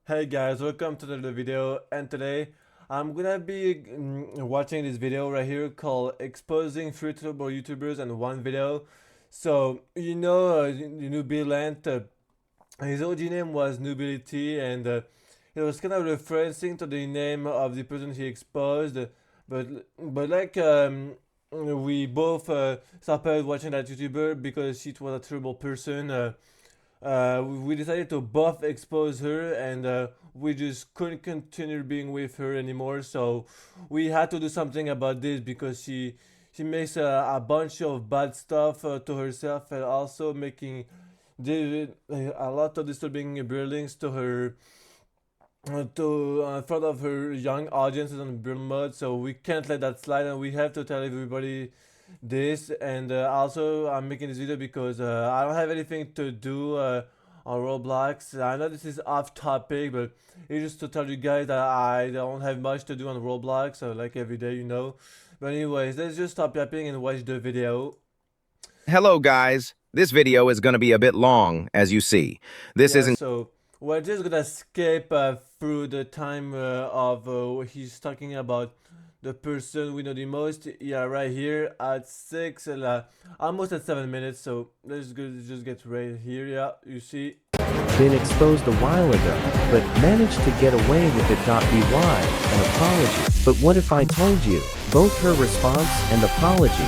Hey guys, welcome to another video, and today I'm gonna be watching this video right here called exposing three YouTubers in one video. So you know Bill Lant, his OG name was Nubility, and it was kind of referencing to the name of the person he exposed, but like we both started watching that YouTuber because she was a terrible person. We decided to both expose her, and we just couldn't continue being with her anymore, so we had to do something about this because she makes a bunch of bad stuff to herself, and also making a lot of disturbing buildings to her to in front of her young audiences on Burn Mode, so we can't let that slide, and we have to tell everybody this. And also, I'm making this video because I don't have anything to do on Roblox. I know this is off topic, but it's just to tell you guys that I don't have much to do on Roblox, so like every day, you know. But anyways, let's just stop yapping and watch the video. Hello guys, this video is going to be a bit long, as you see. This Yeah, isn't so we're just gonna skip through the time of he's talking about the person we know the most. Yeah, right here at almost at 7 minutes. So let's go, just get right here. Yeah, you see. Been exposed a while ago, but managed to get away with it. By an apology. But what if I told you, both her response and apology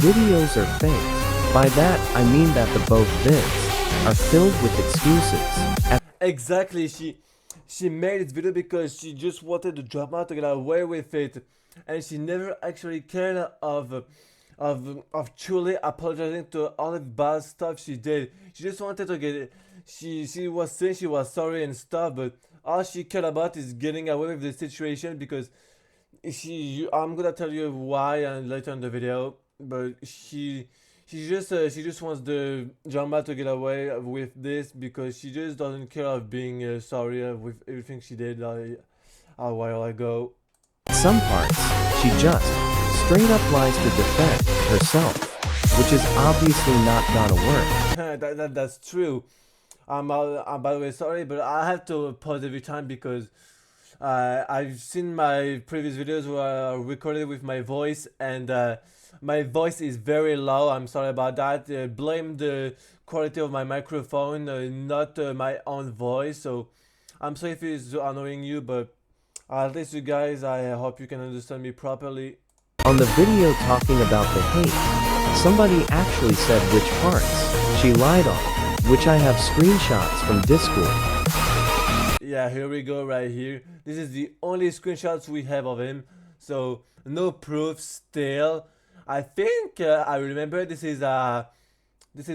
videos are fake? By that, I mean that the both vids are filled with excuses. Exactly. She made this video because she just wanted the drama to get away with it, and she never actually cared of truly apologizing to all the bad stuff she did. She just wanted to get. She was saying she was sorry and stuff, but all she cared about is getting away with the situation because I'm gonna tell you why and later in the video, but she just wants the drama to get away with this because she just doesn't care of being sorry with everything she did a while ago. Some parts, she just straight up lies to defend herself, which is obviously not gonna work. That's true. I'm by the way sorry, but I have to pause every time because I've seen my previous videos were recorded with my voice, and my voice is very low. I'm sorry about that. Blame the quality of my microphone, not my own voice. So I'm sorry if it's annoying you, but at least you guys, I hope you can understand me properly. On the video talking about the hate, somebody actually said which parts she lied on, which I have screenshots from Discord. Yeah, here we go right here. This is the only screenshots we have of him, so no proof still. I think I remember this is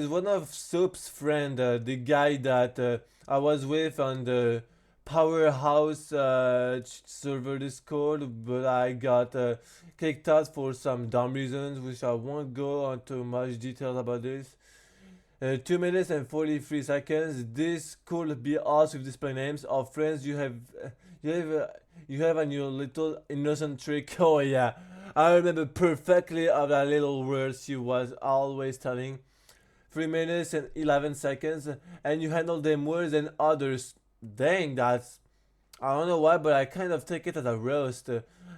one of Soup's friend, the guy that I was with on the Powerhouse server Discord, but I got kicked out for some dumb reasons, which I won't go into much detail about this. 2 minutes and 43 seconds. This could be us with display names of friends you have, you have on your little innocent trick. Oh yeah, I remember perfectly of that little word she was always telling. 3 minutes and 11 seconds, and you handle them worse than others. Dang, that's, I don't know why, but I kind of take it as a roast,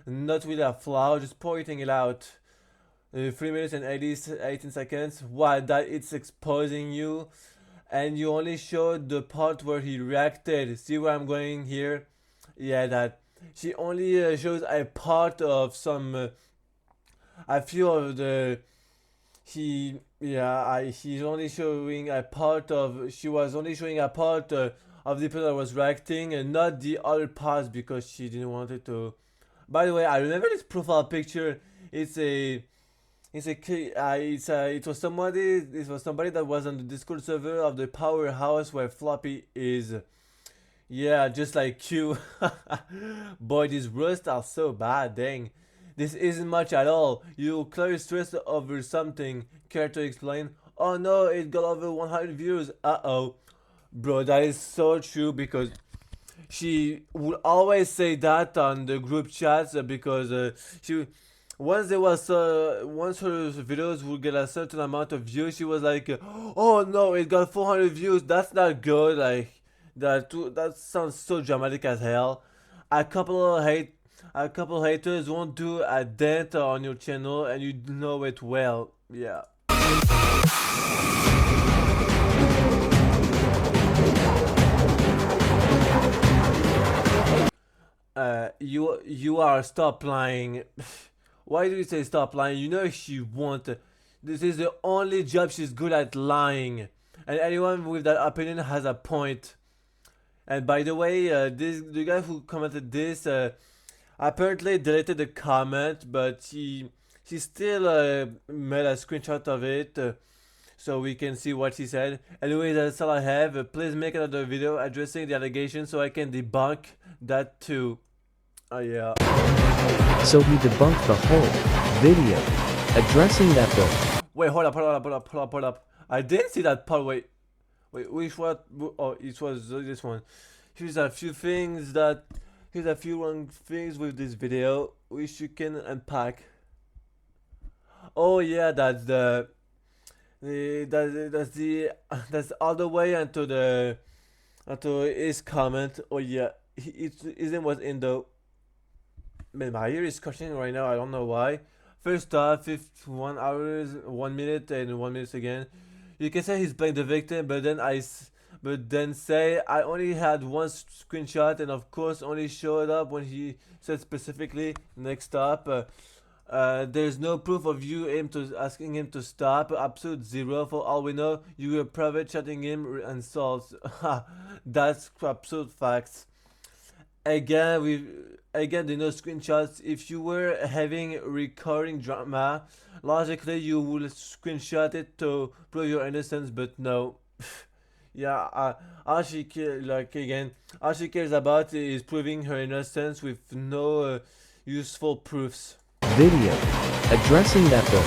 not really a flaw, just pointing it out. 3 minutes and 18 seconds. Why that it's exposing you, and you only showed the part where he reacted. See where I'm going here? Yeah, that she only shows a part of some a few of the he yeah I she's only showing a part of she was only showing a part of the people that was reacting, and not the other parts because she didn't want it to. By the way, I remember this profile picture. It's a it was somebody. This was somebody that was on the Discord server of the Powerhouse where Floppy is. Yeah, just like you. Boy, these roasts are so bad. Dang, this isn't much at all. You clearly stressed over something. Care to explain? Oh no, it got over 100 views. Uh-oh, bro, that is so true because she would always say that on the group chats because she once there was once her videos would get a certain amount of views, she was like, oh no, it got 400 views, that's not good. Like, That sounds so dramatic as hell. A couple of haters won't do a dent on your channel, and you know it well. Yeah. You are stop lying. Why do you say stop lying? You know she won't. This is the only job she's good at, lying. And anyone with that opinion has a point. And by the way, the guy who commented this apparently deleted the comment, but he still made a screenshot of it. So we can see what he said. Anyway, that's all I have. Please make another video addressing the allegation so I can debunk that too. Oh yeah. So he debunked the whole video, addressing that the Wait, hold up. I didn't see that part. Wait, which one? Oh, it was this one. Here's a few wrong things with this video which you can unpack. Oh yeah, that's all the way onto his comment. Oh yeah, his name was Indo. Man, my ear is scratching right now. I don't know why. First off, 51 hours, 1 minute, and 1 minute again. You can say he's playing the victim, but then say I only had one screenshot, and of course only showed up when he said specifically next up. There's no proof of you asking him to stop. Absolute zero. For all we know, you were private chatting him insults. That's absolute facts. Again, the no screenshots. If you were having recurring drama, logically you would screenshot it to prove your innocence, but no. Yeah, all she cares about is proving her innocence with no useful proofs. video, addressing that the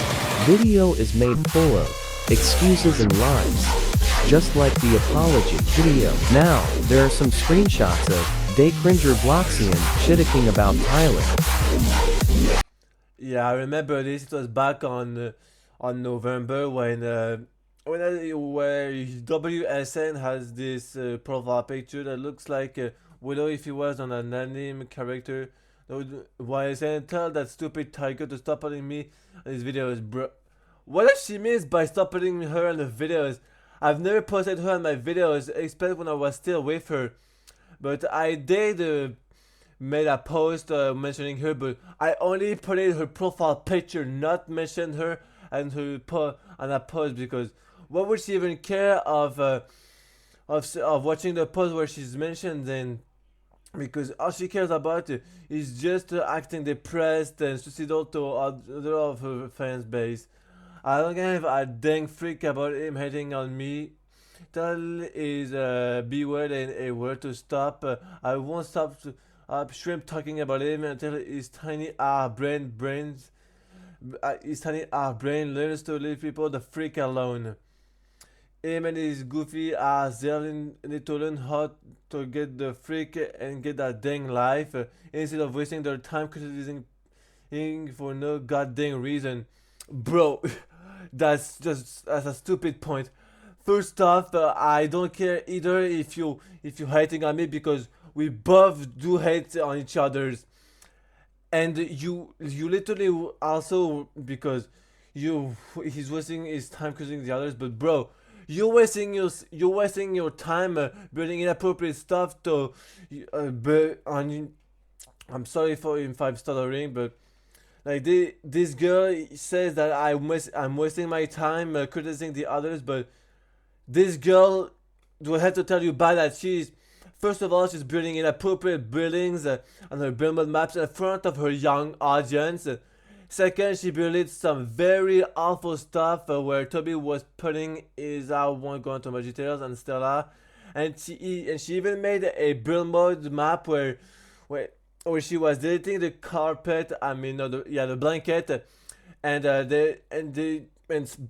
video is made full of excuses and lies, just like the apology video. Now, there are some screenshots of Day Cringer Bloxian shitting about Tyler. Yeah, I remember this. It was back on November where WSN has this profile picture that looks like Willow if he was on an anime character. YSN, tell that stupid tiger to stop putting me on his videos, bro. What does she mean by stop putting her on the videos? I've never posted her on my videos, except when I was still with her. But I did made a post mentioning her, but I only put in her profile picture, not mention her and her on a post, because what would she even care of watching the post where she's mentioned then? Because all she cares about is just acting depressed and suicidal to other of her fans base. I don't give a dang freak about him hating on me. Tell his B word and A word to stop. I won't stop shrimp talking about him until his tiny brain learns to leave people the freak alone. Him and his goofy Zell need to learn how to get the freak and get that dang life instead of wasting their time criticizing him for no goddamn reason. Bro, that's a stupid point. First off, I don't care either if you hating on me, because we both do hate on each other's, and you literally also, because he's wasting his time criticizing the others. But bro, you're wasting your time building inappropriate stuff to I'm sorry if I'm stuttering, but like this girl says that I'm wasting my time criticizing the others, but this girl, do I have to tell you bad that first of all, she's building inappropriate buildings on her build mode maps in front of her young audience. Second, she built some very awful stuff where Toby was putting his I won't go into much details and Stella, and she even made a build mode map where she was deleting the carpet. I mean, no, the blanket, and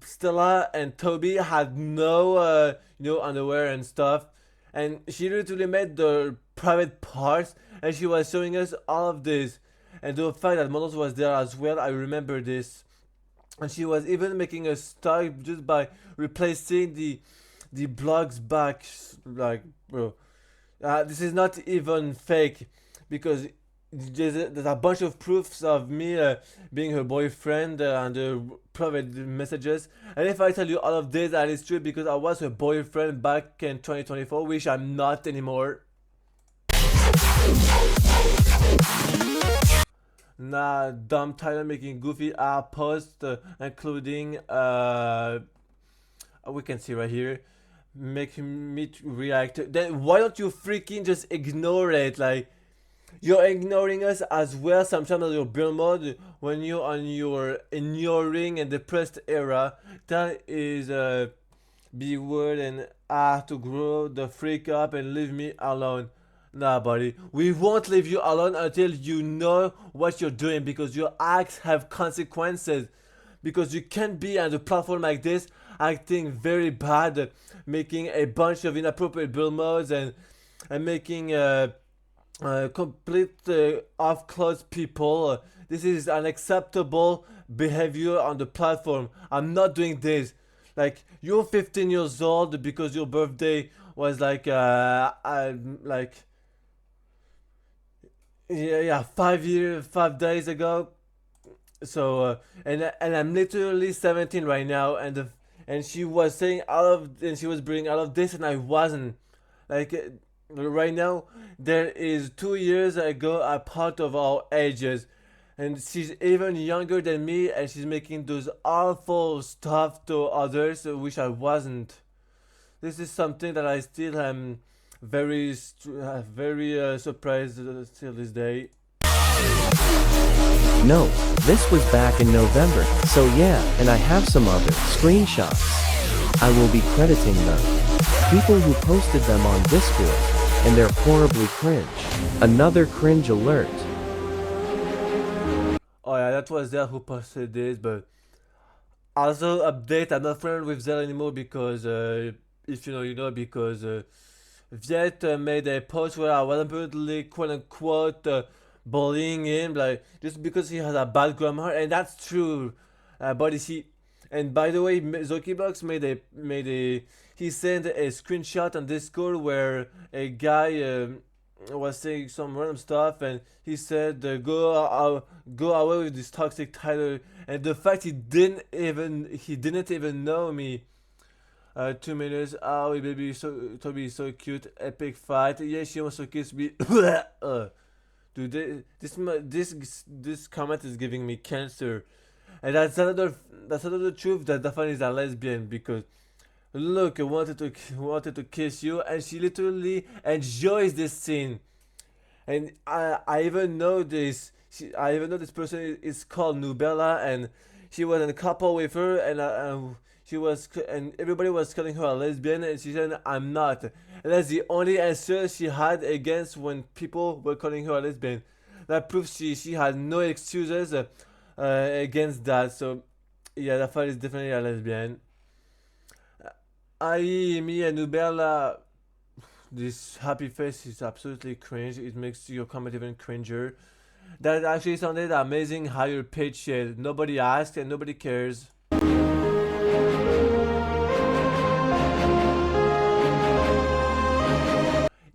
Stella and Toby had no underwear and stuff, and she literally made the private parts, and she was showing us all of this. And the fact that models was there as well, I remember this. And she was even making a style just by replacing the blogs back. Like, bro, This is not even fake because there's a bunch of proofs of me being her boyfriend and private messages. And if I tell you all of this, that is true because I was her boyfriend back in 2024, which I'm not anymore. Nah, dumb Tyler making goofy posts, including we can see right here, make me react. Then why don't you freaking just ignore it? Like, you're ignoring us as well sometimes on your build mode when you're on your ignoring and depressed era. That is B word and to grow the freak up and leave me alone. Nah, buddy, we won't leave you alone until you know what you're doing because your acts have consequences. Because you can't be on a platform like this acting very bad, making a bunch of inappropriate build modes and making complete off-close people. This is unacceptable behavior on the platform. I'm not doing this. Like, you're 15 years old because your birthday was like yeah 5 days ago. So and I'm literally 17 right now, and she was saying and she was bringing all of this, and I wasn't. Like, right now there is 2 years ago a part of our ages, and she's even younger than me, and she's making those awful stuff to others, which I wasn't. This is something that I still am very surprised till this day. No, this was back in November, so yeah, and I have some other screenshots. I will be crediting them. People who posted them on Discord, and they're horribly cringe. Another cringe alert. Oh yeah, that was Zell who posted this, but also update, I'm not friends with Zell anymore because if you know, you know, because Viet made a post where I was apparently quote unquote bullying him, like, just because he has a bad grammar, and that's true. But you see, and by the way, Zokibox made a he sent a screenshot on Discord where a guy was saying some random stuff, and he said, go away with this toxic Tyler." And the fact he didn't even know me. 2 minutes. Oh, baby, Toby is so cute. Epic fight. Yeah, she wants to kiss me. Dude, this comment is giving me cancer, and that's another truth that Daphne is a lesbian because look, I wanted to kiss you, and she literally enjoys this scene, and I even know this. I even know this person is called Nubella, and she was in a couple with her, and and everybody was calling her a lesbian, and she said, "I'm not." And that's the only answer she had against when people were calling her a lesbian. That proves she had no excuses against that. So yeah, that fight is definitely a lesbian. Me and Nubella, this happy face is absolutely cringe. It makes your comment even cringer. That actually sounded amazing higher pitch shit. Nobody asked and nobody cares.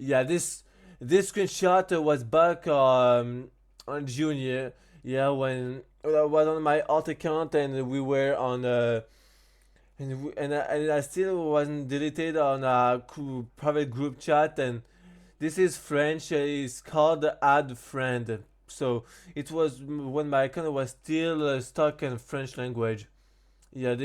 Yeah, this screenshot was back on June, yeah, when I was on my alt account and we were on and I still wasn't deleted on a private group chat, and this is French. It's called add friend. So it was when my account was still stuck in French language. Yeah,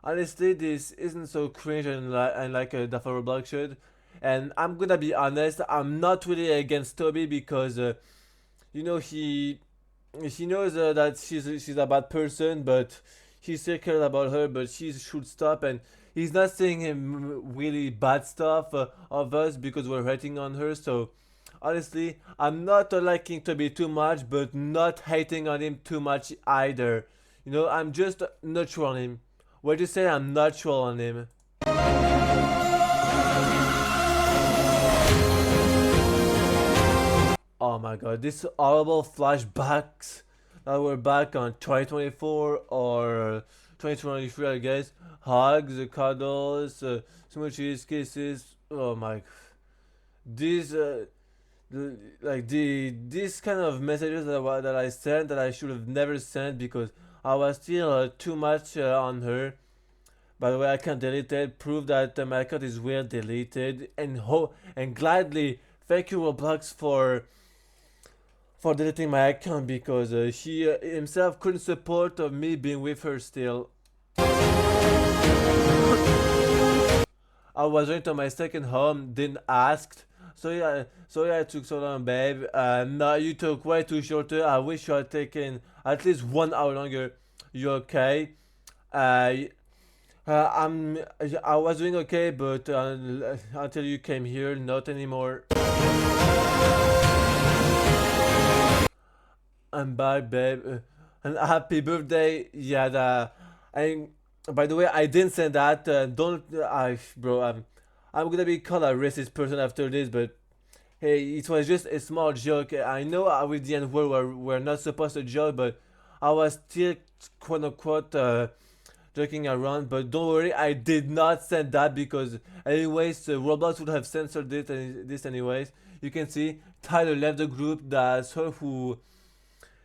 honestly, this isn't so cringe and like a Dafa Roblox should. And I'm gonna be honest, I'm not really against Toby because you know, he knows that she's a bad person, but he still cares about her, but she should stop. And he's not saying him really bad stuff of us because we're hating on her. So honestly, I'm not liking Toby too much, but not hating on him too much either. You know, I'm just neutral on him. What do you say? I'm neutral on him. Oh my god, these horrible flashbacks that we're back on 2024 or 2023, I guess. Hugs, cuddles, smooches, kisses. Oh my. these these kind of messages that I sent that I should have never sent because I was still too much on her. By the way, I can delete it. Prove that my account is well deleted, and gladly thank you Roblox for deleting my account because he himself couldn't support me being with her still. I was going to my second home, didn't ask. Sorry I took so long, babe. No, you took way too shorter. I wish you had taken at least 1 hour longer. You okay? Uh, I was doing okay, but until you came here, not anymore. I'm back, babe. And happy birthday. Yeah, by the way, I didn't say that. Don't, bro. I'm gonna be called a racist person after this, but hey, it was just a small joke. I know with the N word we're not supposed to joke, but I was still quote unquote joking around. But don't worry, I did not send that because anyways, Roblox would have censored this anyways. You can see Tyler left the group. That's her who.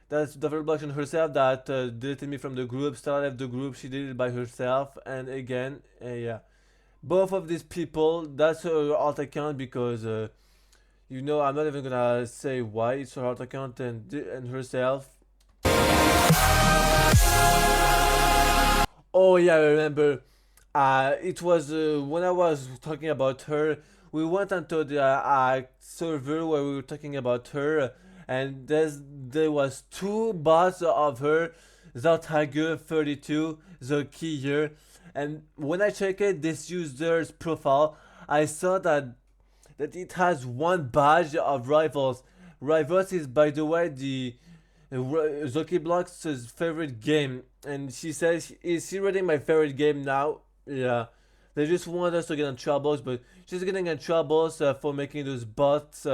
That's the Roblox herself that deleted me from the group. Stella left the group. She did it by herself. And again, yeah, both of these people. That's her alt account because. You know, I'm not even gonna say why it's her alt account and herself. Oh yeah, I remember. It was when I was talking about her. We went onto the server where we were talking about her, and there was two bots of her, Zartiger32, the key here. And when I checked this user's profile, I saw that it has one badge of Rivals. Rivals is, by the way, the Zoki Block's favorite game, and she says, "Is he rating my favorite game now?" Yeah, they just want us to get in troubles, but she's getting in troubles for making those bots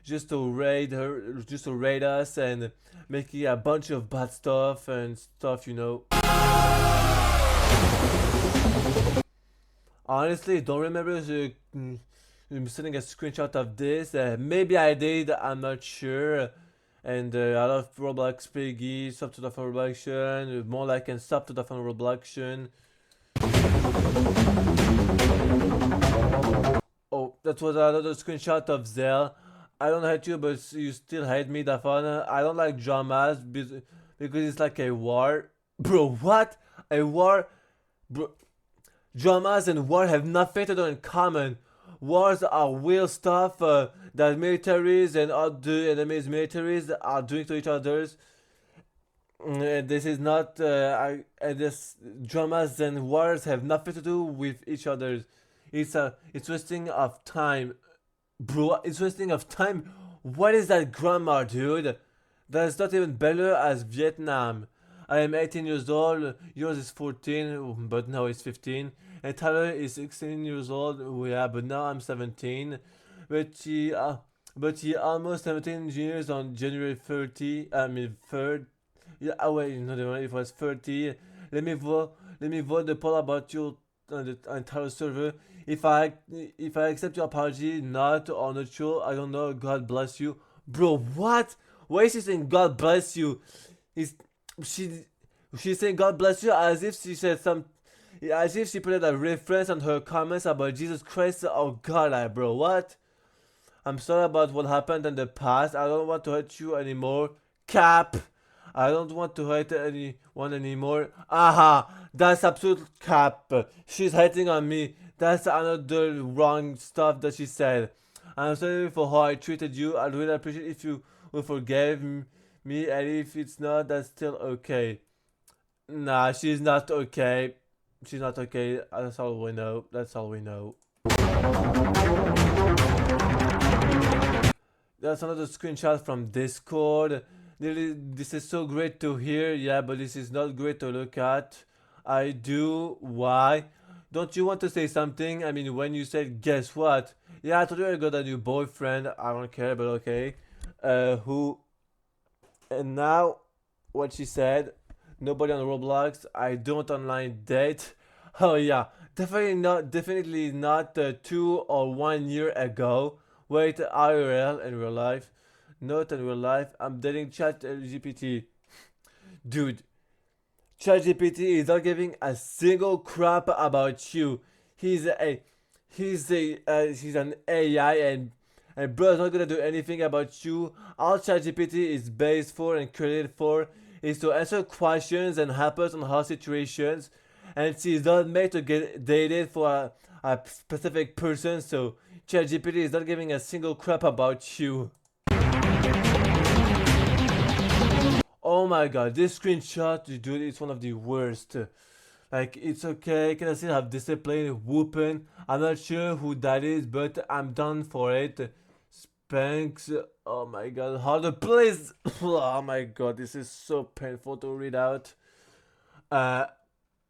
just to raid her, just to raid us, and making a bunch of bad stuff and stuff, you know. Honestly, don't remember I'm sending a screenshot of this. Maybe I did, I'm not sure. And I love Roblox Piggy, sub to the fun Robloxion, more like and sub to the fun Robloxion. Oh, that was another screenshot of Zell. I don't hate you, but you still hate me, Dafana. I don't like dramas because it's like a war. Bro, what? A war? Bro, dramas and war have nothing to do in common. Wars are real stuff that militaries and other enemies militaries are doing to each others. This is not this dramas and wars have nothing to do with each other. It's wasting of time, bro. It's wasting of time. What is that grammar, dude? That's not even better as Vietnam. I am 18 years old. Yours is 14, but now it's 15. And Tyler is 16 years old. Yeah, but now I'm 17. But he almost 17 years on January 30. I mean 3rd. Yeah, oh wait, no, it was 30. Let me vote the poll about you on the entire server. If I accept your apology, not or not sure, I don't know. God bless you, bro. What? Why is she saying God bless you? Is she's saying God bless you as if she said some, as if she put a reference on her comments about Jesus Christ. Oh God, bro, what? I'm sorry about what happened in the past. I don't want to hurt you anymore. Cap. I don't want to hurt anyone anymore. Aha, that's absolute cap. She's hating on me. That's another wrong stuff that she said. I'm sorry for how I treated you. I'd really appreciate if you will forgive me, and if it's not, that's still okay. Nah, she's not okay. She's not okay. That's all we know. That's all we know. That's another screenshot from Discord. This is so great to hear, yeah, but this is not great to look at. I do. Why? Don't you want to say something? I mean, when you said, guess what? Yeah, I told you I got a new boyfriend. I don't care, but okay. Who? And now, what she said. Nobody on Roblox. I don't online date. Oh yeah, definitely not 2 or 1 year ago. Wait, IRL in real life. Not in real life. I'm dating ChatGPT. Dude, ChatGPT is not giving a single crap about you. He's a he's an AI, and bro is not gonna do anything about you. All ChatGPT is based for and created for is to answer questions and help us on hard situations. And she's not made to get dated for a specific person. So ChatGPT is not giving a single crap about you. Oh my god, this screenshot, dude, it's one of the worst. Like, it's okay, can I still have discipline, whooping? I'm not sure who that is, but I'm done for it. Spanks, oh my god, harder, please! Oh my god, this is so painful to read out.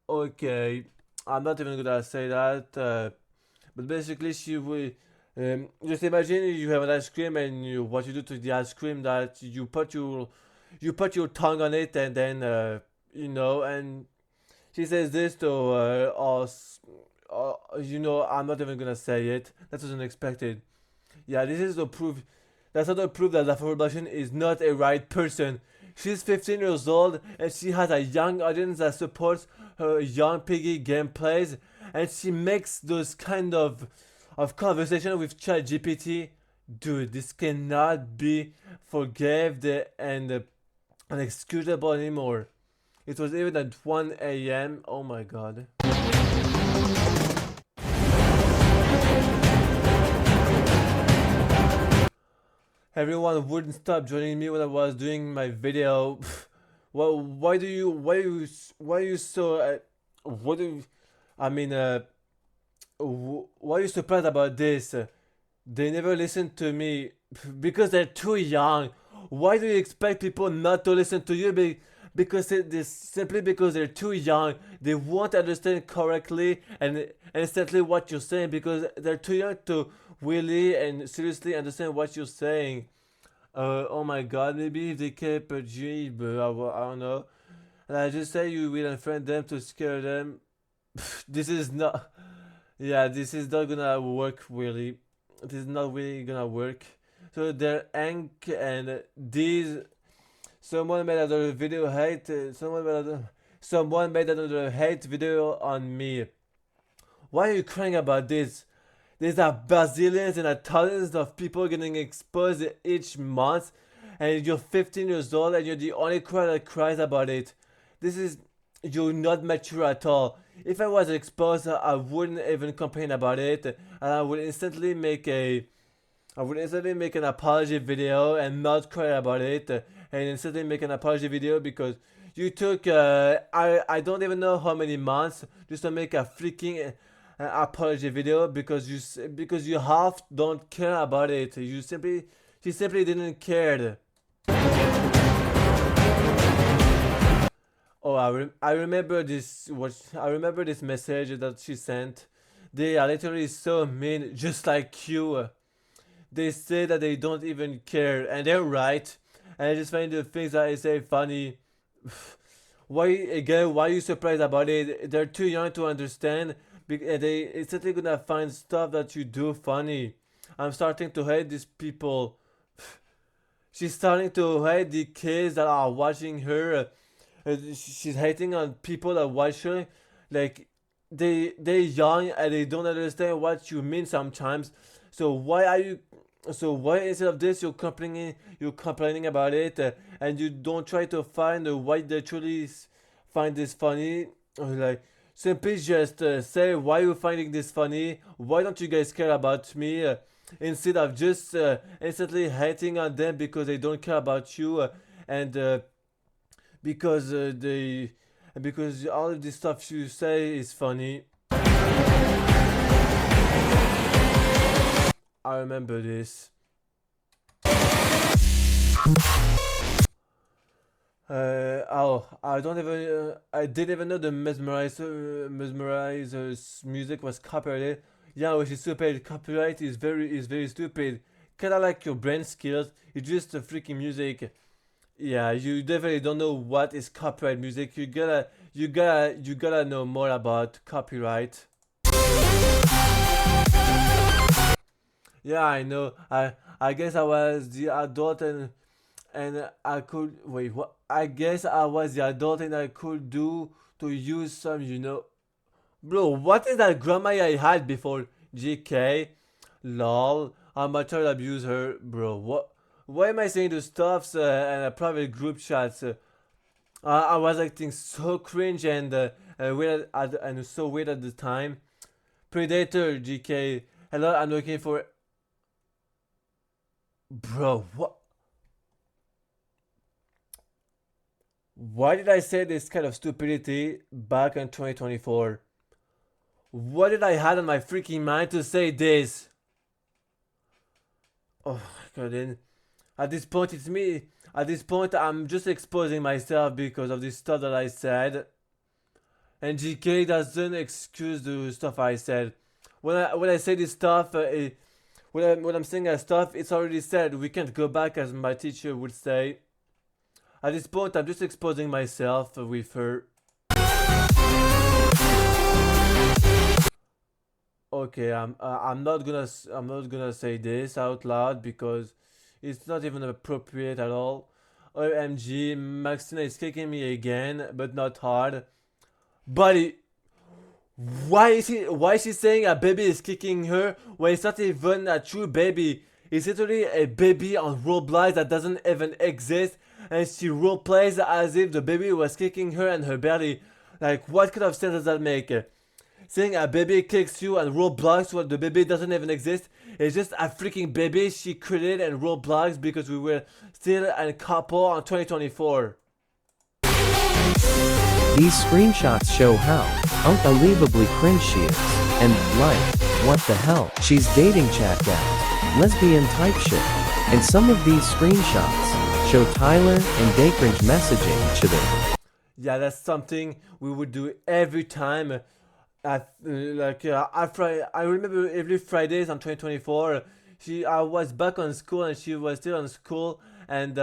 Okay, I'm not even gonna say that, but basically she will... just imagine you have an ice cream and what you do to the ice cream, that you put your tongue on it, and then and she says this to us. I'm not even gonna say it. That was unexpected. Yeah, this is the proof. That's not the proof that Lafa Production is not a right person. She's 15 years old and she has a young audience that supports her young piggy gameplays, and she makes those kind of conversation with ChatGPT. Dude, this cannot be forgived and unexcusable anymore. It was even at 1 a.m. Oh my god. Everyone wouldn't stop joining me when I was doing my video. Well, why are you so what do you, I mean why are you surprised about this? They never listen to me because they're too young. Why do you expect people not to listen to you? Because simply because they're too young, they won't understand correctly and instantly what you're saying, because they're too young to really and seriously understand what you're saying. Oh my god, maybe if they kept a G, but I don't know. And I just say you will unfriend them to scare them. This is not, yeah, this is not gonna work really. This is not really gonna work. So they're Ank and these. Someone made another video hate. Someone made another hate video on me. Why are you crying about this? There's a bazillions and thousands of people getting exposed each month, and you're 15 years old and you're the only crowd that cries about it. You're not mature at all. If I was exposed, I wouldn't even complain about it, and I would instantly make an apology video and not cry about it, and instantly make an apology video because you took I don't even know how many months just to make a freaking apology video because you half don't care about it. She simply didn't care. Oh, I remember this. I remember this message that she sent. They are literally so mean, just like you. They say that they don't even care, and they're right. And I just find the things that I say funny. Why are you surprised about it? They're too young to understand. They instantly gonna find stuff that you do funny. I'm starting to hate these people. She's starting to hate the kids that are watching her. She's hating on people that watch her. Like, they're young and they don't understand what you mean sometimes. So why instead of this you're complaining about it, and you don't try to find why they truly find this funny? Like, simply just say why you're finding this funny. Why don't you guys care about me? Instead of just instantly hating on them because they don't care about you, and because all of this stuff you say is funny. I remember this. I didn't even know the mesmerizer's music was copyrighted. Yeah, which is stupid. Copyright is very stupid. Kinda like your brain skills. It's just a freaking music. Yeah, you definitely don't know what is copyright music. You gotta know more about copyright. Yeah, I know. I guess I was the adult and I could wait. What? I guess I was the adult and I could do to use some, Bro, what is that grandma I had before? GK, lol, amateur abuser, bro. What? Why am I saying those stuffs in a private group chats? I was acting so cringe and weird and so weird at the time. Predator, GK. Hello, I'm looking for. Bro, what? Why did I say this kind of stupidity back in 2024? What did I had on my freaking mind to say this? Oh my god, then at this point it's me. At this point I'm just exposing myself because of this stuff that I said. And GK doesn't excuse the stuff I said. When I say this stuff, when I'm saying that stuff, it's already said. We can't go back, as my teacher would say. At this point, I'm just exposing myself with her. Okay, I'm not gonna say this out loud because it's not even appropriate at all. OMG, Maxina is kicking me again, but not hard. Buddy, why is she saying a baby is kicking her when it's not even a true baby? It's literally a baby on Roblox that doesn't even exist, and she roleplays as if the baby was kicking her in her belly. Like, what kind of sense does that make? Saying a baby kicks you and Roblox while the baby doesn't even exist is just a freaking baby she created in Roblox because we were still a couple on 2024. These screenshots show how unbelievably cringe she is. And like, what the hell? She's dating chat guys. Lesbian type shit. And some of these screenshots show Tyler and Daycringe messaging each other. Yeah, that's something we would do every time. I remember every Fridays on 2024. I was back on school and she was still on school and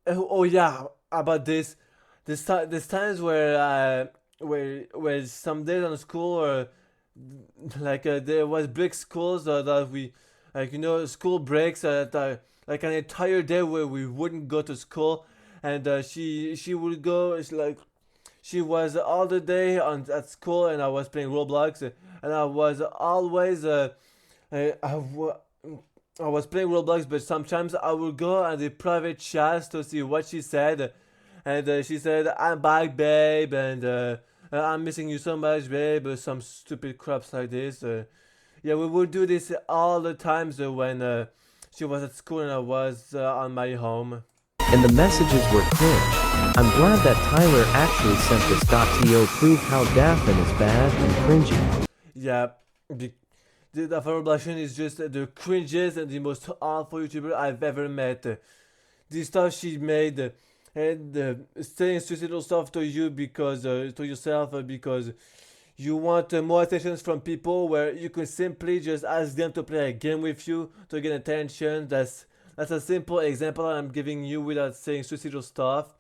oh yeah, about this. There's times where some days on school or there was break schools that we school breaks like an entire day where we wouldn't go to school and she would go. It's like she was all the day at school and I was playing Roblox and I was always I was playing Roblox, but sometimes I would go on the private chats to see what she said. And she said, I'm back, babe, and I'm missing you so much, babe, or some stupid craps like this. Yeah, we would do this all the times when she was at school and I was on my home. And the messages were cringe. I'm glad that Tyler actually sent this .to prove how Daphne is bad and cringy. Yeah, the Fabroblastion is just the cringiest and the most awful YouTuber I've ever met. The stuff she made and saying suicidal stuff to you because to yourself because you want more attention from people where you can simply just ask them to play a game with you to get attention. That's a simple example I'm giving you without saying suicidal stuff.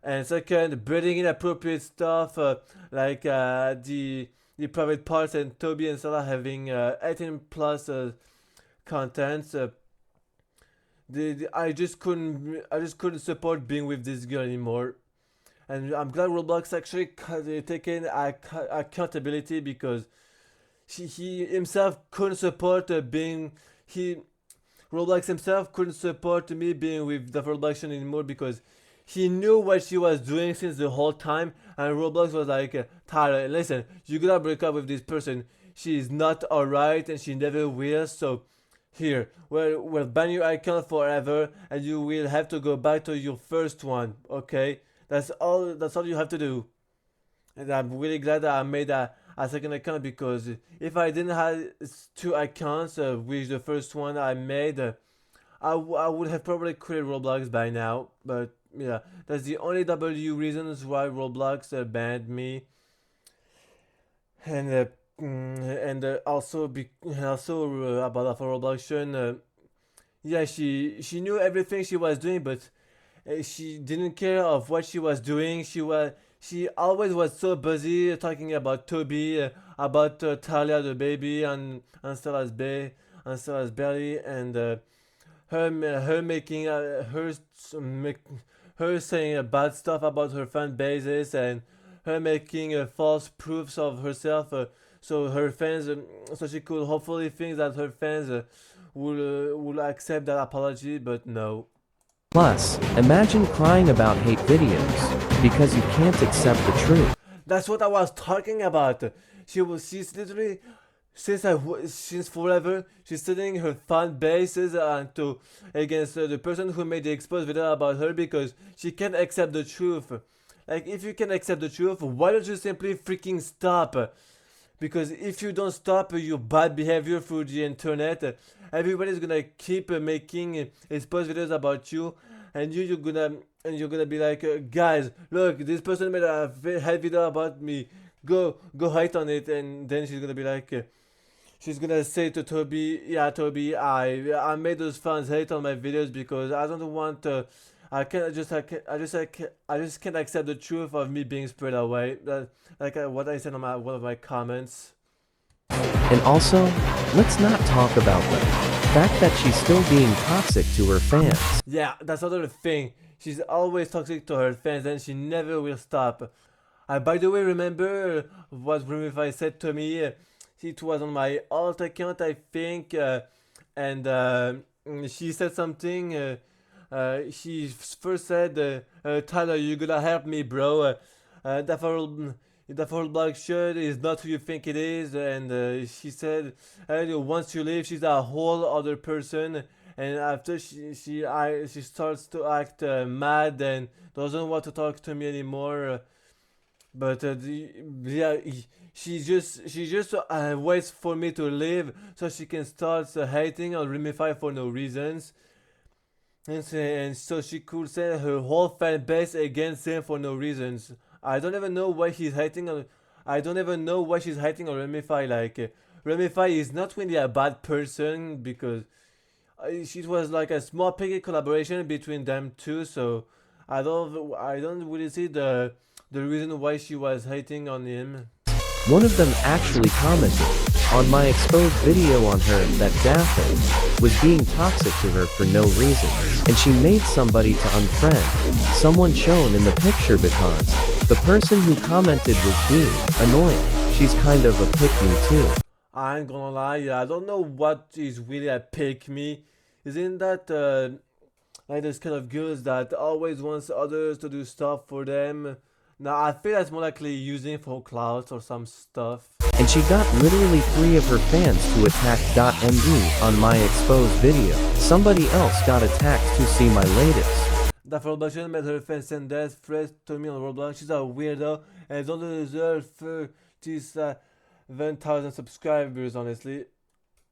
And second, breeding inappropriate stuff like the private parts and Toby and Salah having 18 plus contents. I just couldn't support being with this girl anymore, and I'm glad Roblox actually taken accountability because he himself couldn't support Roblox himself couldn't support me being with the Roblox anymore because he knew what she was doing since the whole time, and Roblox was like, Tyler, listen, you gotta break up with this person. She is not alright and she never will, so here, we'll ban your account forever and you will have to go back to your first one, okay? That's all you have to do. And I'm really glad that I made a second account because if I didn't have two accounts, with the first one I made, I would have probably quit Roblox by now. But yeah, that's the only W reasons why Roblox banned me. And also about the Robloxian, yeah, she knew everything she was doing, but she didn't care of what she was doing. She always was so busy talking about Toby, about Talia the baby and Stella's belly, and her making her saying bad stuff about her fan bases, and her making false proofs of herself, so her fans, so she could hopefully think that her fans will accept that apology, but no. Plus, imagine crying about hate videos because you can't accept the truth. That's what I was talking about. She's literally since forever she's setting her fan bases to against the person who made the exposed video about her because she can't accept the truth. Like, if you can accept the truth, why don't you simply freaking stop? Because if you don't stop your bad behavior through the internet, everybody's gonna keep making exposed videos about you, and you're gonna be like, guys, look, this person made a hate video about me. Go hate on it, and then she's gonna be like, she's gonna say to Toby, yeah, Toby, I made those fans hate on my videos because I don't want I just can't accept the truth of me being spread away. What I said on one of my comments. And also, let's not talk about the fact that she's still being toxic to her fans. Yeah, that's another thing. She's always toxic to her fans and she never will stop. I, by the way, remember what Rumify said to me? It was on my alt account, I think, and she said something. She first said, Tyler, you gotta help me, bro. That whole black shirt is not who you think it is. And she said, once you leave, she's a whole other person. And after she starts to act mad and doesn't want to talk to me anymore. But yeah, she just waits for me to leave so she can start hating on Remify for no reasons. And so she could send her whole fan base against him for no reasons. I don't even know why she's hating on. I don't even know why she's hating on Remify. Like, Remify is not really a bad person because it was like a small piggy collaboration between them two. So I don't really see the reason why she was hating on him. One of them actually commented on my exposed video on her that Daphne was being toxic to her for no reason, and she made somebody to unfriend someone shown in the picture because the person who commented was being annoying. She's kind of a pick-me too. I ain't gonna lie, I don't know what is really a pick-me. Isn't that like those kind of girls that always wants others to do stuff for them? Now I feel that's more likely using for clout or some stuff. And she got literally 3 of her fans to attack .md on my exposed video. Somebody else got attacked to see my latest. That Roblox made her fans send death threats to me on Roblox. She's a weirdo and don't deserve 37,000 subscribers, honestly.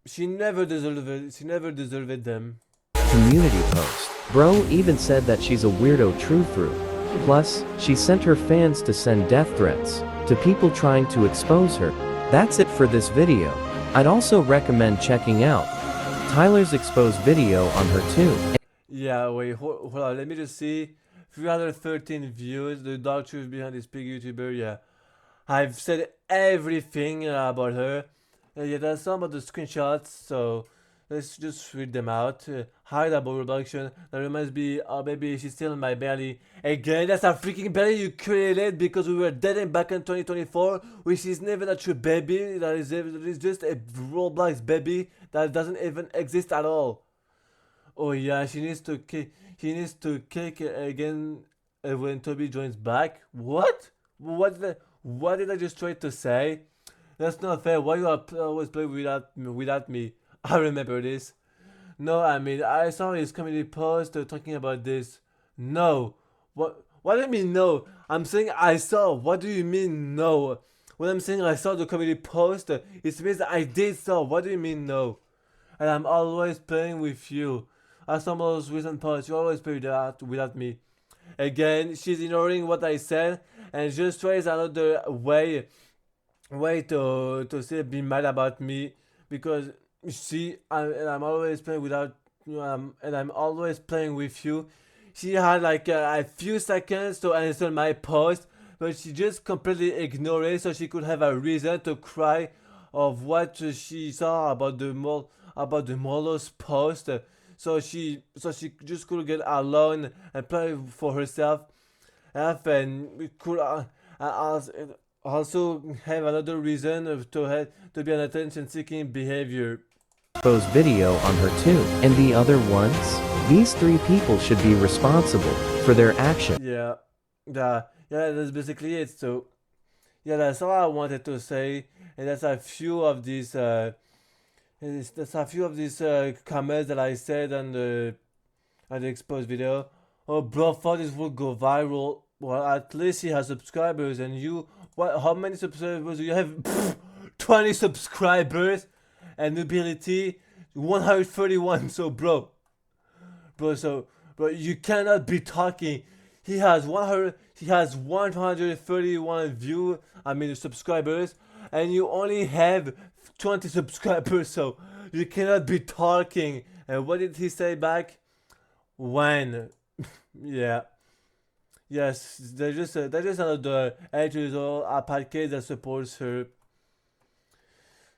She never deserved it. She never deserved them. Community post. Bro even said that she's a weirdo true fruit. Plus, she sent her fans to send death threats to people trying to expose her. That's it for this video. I'd also recommend checking out Tyler's exposed video on her too. Yeah, wait, hold on, let me just see. 313 views, the dark truth behind this big YouTuber, yeah. I've said everything about her. Yeah, there's some of the screenshots, so let's just read them out. Hi, double reduction. That reminds me, oh baby, she's still in my belly. Again, that's a freaking belly you created because we were dating back in 2024, which is never a true baby. That is just a Roblox baby that doesn't even exist at all. Oh yeah, she needs to kick again when Toby joins back. What? What did I just try to say? That's not fair. Why you always play without me? I remember this. No, I mean, I saw his community post talking about this. No. What do you mean no? I'm saying I saw. What do you mean no? When I'm saying I saw the community post, it means I did saw. What do you mean no? And I'm always playing with you. As some of those recent posts, you always play without me. Again, she's ignoring what I said and just tries another way to say be mad about me because see, I'm always playing without and I'm always playing with you. She had like a few seconds to answer my post, but she just completely ignored it, so she could have a reason to cry of what she saw about the Molo's post. So she just could get alone and play for herself, and we could also have another reason to be an attention-seeking behavior. Bo's video on her too. And the other ones? These three people should be responsible for their actions. Yeah, that's basically it. So, yeah, that's all I wanted to say, and that's a few of these. That's a few of these comments that I said on the exposed video. Oh, bro, thought this would go viral. Well, at least he has subscribers, and you, what? How many subscribers do you have? 20 subscribers, and ability 131. So, bro, you cannot be talking. He has 131 subscribers, and you only have 20 subscribers, so you cannot be talking. And what did he say back? When? Yeah. Yes, there's just another 8 years old package that supports her.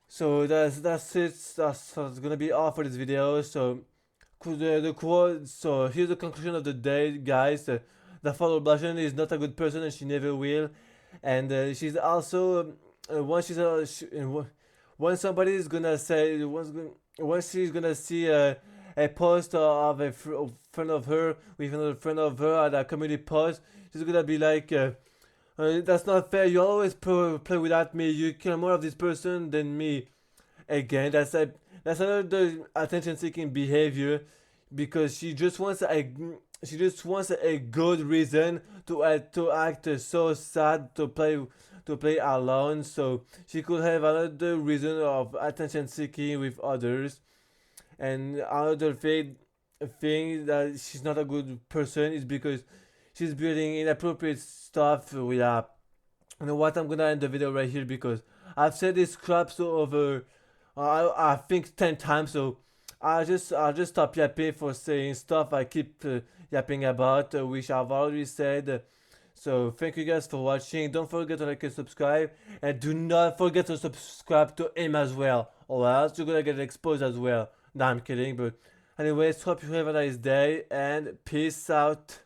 So that's it. That's gonna be all for this video. So the quote. So here's the conclusion of the day, guys. The follow blushing is not a good person, and she never will. And she's also once when somebody is gonna say once she's gonna see a post of a friend of her with another friend of her at a community post, she's gonna be like, that's not fair. You always play without me. You care more of this person than me. Again, that's another attention-seeking behavior, because she just wants a good reason to act so sad to play alone. So she could have another reason of attention-seeking with others. And another thing that she's not a good person is because she's building inappropriate stuff with You know what? I'm gonna end the video right here, because I've said this crap so over I think 10 times. So I'll just stop yapping for saying stuff I keep yapping about, which I've already said. So thank you guys for watching. Don't forget to like and subscribe, and do not forget to subscribe to him as well, or else you're gonna get exposed as well. No, I'm kidding, but anyways, hope you have a nice day, and peace out.